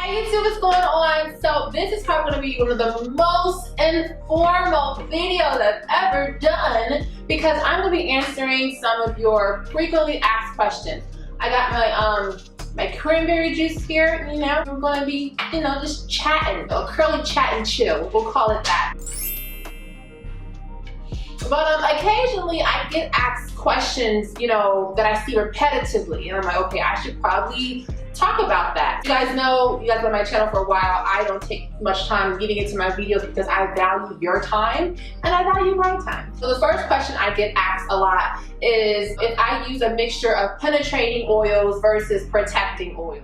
Hey YouTube, what's going on? So this is probably going to be one of the most informal videos I've ever done because I'm going to be answering some of your frequently asked questions. I got my cranberry juice here, you know, we're going to be, you know, just chatting, a curly chat and chill, we'll call it that. But occasionally I get asked questions, you know, that I see repetitively, and I'm like, okay, I should probably talk about that. You guys know, you guys on my channel for a while, I don't take much time getting into my videos because I value your time and I value my time. So the first question I get asked a lot is if I use a mixture of penetrating oils versus protecting oils.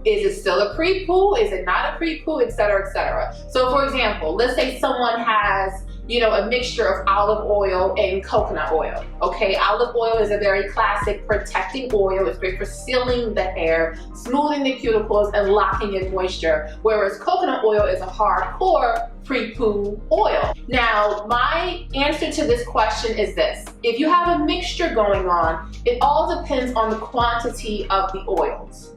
Is it still a pre-poo? Is it not a pre-poo? Etc., etc. So for example, let's say someone has, you know, a mixture of olive oil and coconut oil. Okay, olive oil is a very classic protecting oil. It's great for sealing the hair, smoothing the cuticles, and locking in moisture. Whereas coconut oil is a hardcore pre-poo oil. Now, my answer to this question is this. If you have a mixture going on, it all depends on the quantity of the oils.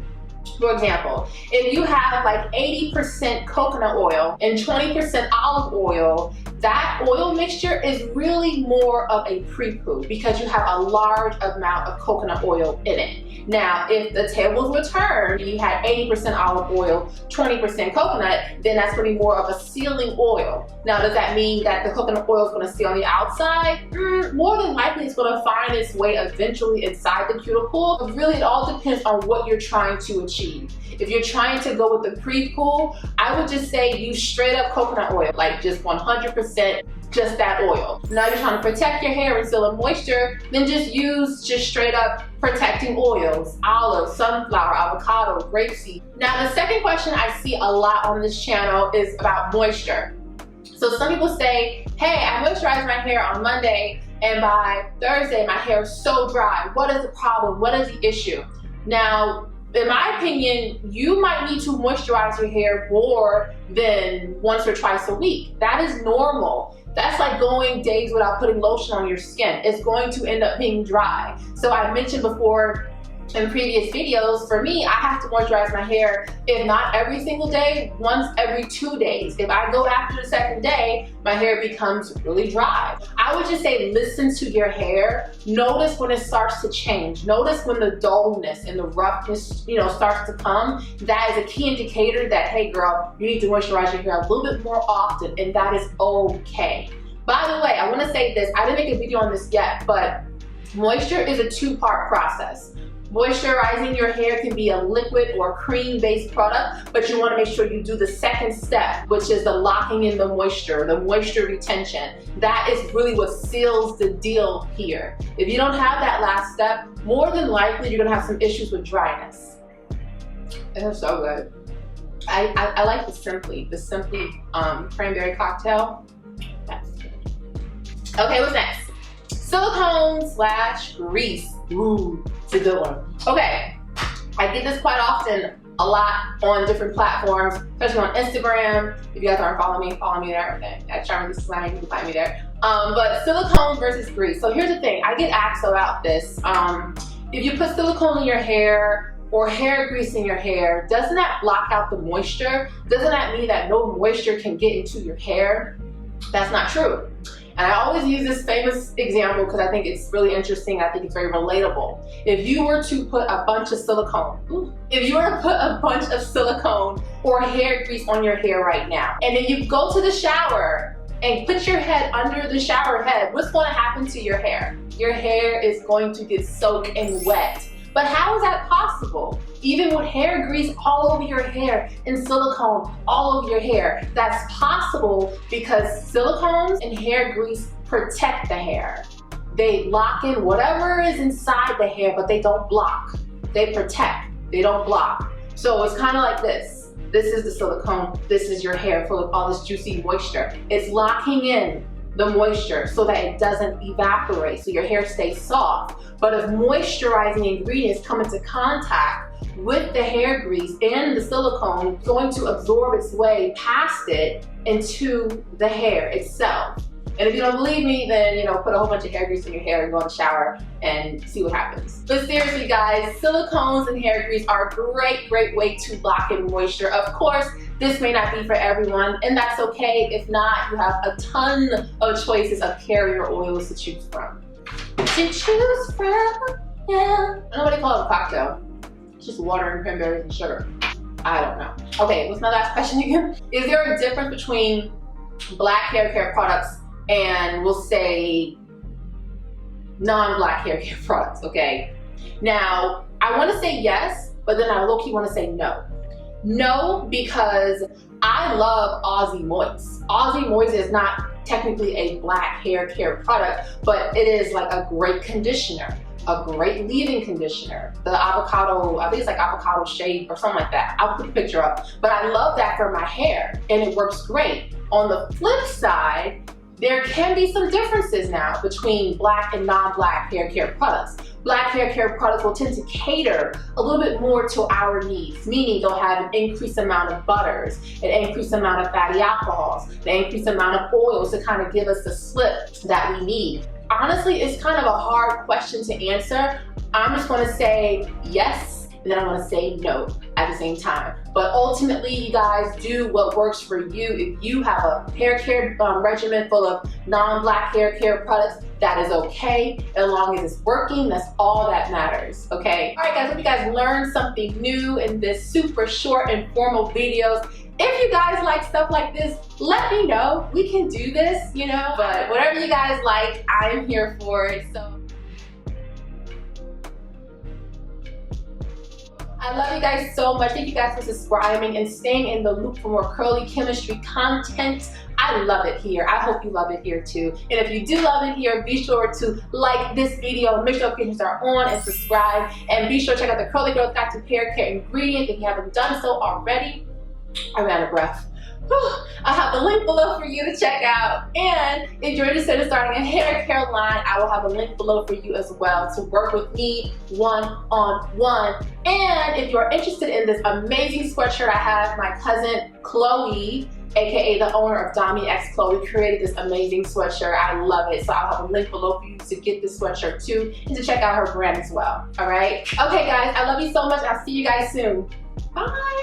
For example, if you have like 80% coconut oil and 20% olive oil, that oil mixture is really more of a pre-poo because you have a large amount of coconut oil in it. Now, if the tables were turned, you had 80% olive oil, 20% coconut, then that's going to be more of a sealing oil. Now, does that mean that the coconut oil is going to stay on the outside? More than likely, it's going to find its way eventually inside the cuticle. But really, it all depends on what you're trying to achieve. If you're trying to go with the pre-poo, I would just say use straight up coconut oil, like just 100% just that oil. Now you're trying to protect your hair and seal in moisture, then just use just straight up protecting oils, olive, sunflower, avocado, grapeseed. Now the second question I see a lot on this channel is about moisture. So some people say, hey, I moisturize my hair on Monday and by Thursday my hair is so dry. What is the problem? What is the issue? Now, in my opinion, you might need to moisturize your hair more than once or twice a week. That is normal. That's like going days without putting lotion on your skin. It's going to end up being dry. So I mentioned before in previous videos, for me, I have to moisturize my hair, if not every single day, once every 2 days. If I go after the second day, my hair becomes really dry. I would just say listen to your hair. Notice when it starts to change. Notice when the dullness and the roughness, you know, starts to come. That is a key indicator that, hey girl, you need to moisturize your hair a little bit more often, and that is okay. By the way, I want to say this. I didn't make a video on this yet, but moisture is a two-part process. Moisturizing your hair can be a liquid or cream-based product, but you want to make sure you do the second step, which is the locking in the moisture retention. That is really what seals the deal here. If you don't have that last step, more than likely you're going to have some issues with dryness. And it's so good. I like the Simply cranberry cocktail. That's good. Okay, what's next? Silicone / grease. Ooh, it's a good one. Okay, I get this quite often, a lot on different platforms, especially on Instagram. If you guys aren't following me there. Okay, at Charming This Slang, you can find me there. But silicone versus grease. So here's the thing, I get asked about this. If you put silicone in your hair or hair grease in your hair, doesn't that block out the moisture? Doesn't that mean that no moisture can get into your hair? That's not true. And I always use this famous example because I think it's really interesting. I think it's very relatable. If you were to put a bunch of silicone, or hair grease on your hair right now, and then you go to the shower and put your head under the shower head, what's going to happen to your hair? Your hair is going to get soaked and wet. But how is that possible? Even with hair grease all over your hair and silicone all over your hair, that's possible because silicones and hair grease protect the hair. They lock in whatever is inside the hair, but they don't block. They protect, they don't block. So it's kind of like this. This is the silicone, this is your hair full of all this juicy moisture. It's locking in the moisture so that it doesn't evaporate, so your hair stays soft. But if moisturizing ingredients come into contact with the hair grease and the silicone, it's going to absorb its way past it into the hair itself. And if you don't believe me, then, you know, put a whole bunch of hair grease in your hair and go in the shower and see what happens. But seriously guys, silicones and hair grease are a great way to lock in moisture. Of course, this may not be for everyone, and that's okay. If not, you have a ton of choices of carrier oils to choose from. Yeah. I don't know what they call it a cocktail. It's just water and cranberries and sugar. I don't know. Okay, what's my last question again? Is there a difference between black hair care products and we'll say non-black hair care products, okay? Now, I wanna say yes, but then I low-key wanna say no. No, because I love Aussie Moist. Aussie Moist is not technically a black hair care product, but it is like a great conditioner, a great leave-in conditioner. The avocado, I think it's like avocado shave or something like that. I'll put the picture up. But I love that for my hair and it works great. On the flip side, there can be some differences now between black and non-black hair care products. Black hair care products will tend to cater a little bit more to our needs, meaning they'll have an increased amount of butters, an increased amount of fatty alcohols, an increased amount of oils to kind of give us the slip that we need. Honestly, it's kind of a hard question to answer. I'm just gonna say yes, and then I'm gonna say no at the same time. But ultimately, you guys do what works for you. If you have a hair care regimen full of non-black hair care products, that is okay. As long as it's working, that's all that matters, okay? All right, guys, hope you guys learned something new in this super short and formal videos. If you guys like stuff like this, let me know. We can do this, you know? But whatever you guys like, I'm here for it, so. I love you guys so much. Thank you guys for subscribing and staying in the loop for more curly chemistry content. I love it here. I hope you love it here too. And if you do love it here, be sure to like this video, make sure notifications are on, and subscribe. And be sure to check out the Curly Girls Guide to Hair Care Ingredients if you haven't done so already. I ran out of breath. I have the link below for you to check out. And if you're interested in starting a hair care line, I will have a link below for you as well to work with me one-on-one. And if you're interested in this amazing sweatshirt I have, my cousin Chloe, aka the owner of Dami X Chloe, created this amazing sweatshirt. I love it. So I'll have a link below for you to get this sweatshirt too and to check out her brand as well. All right? Okay guys, I love you so much. I'll see you guys soon. Bye.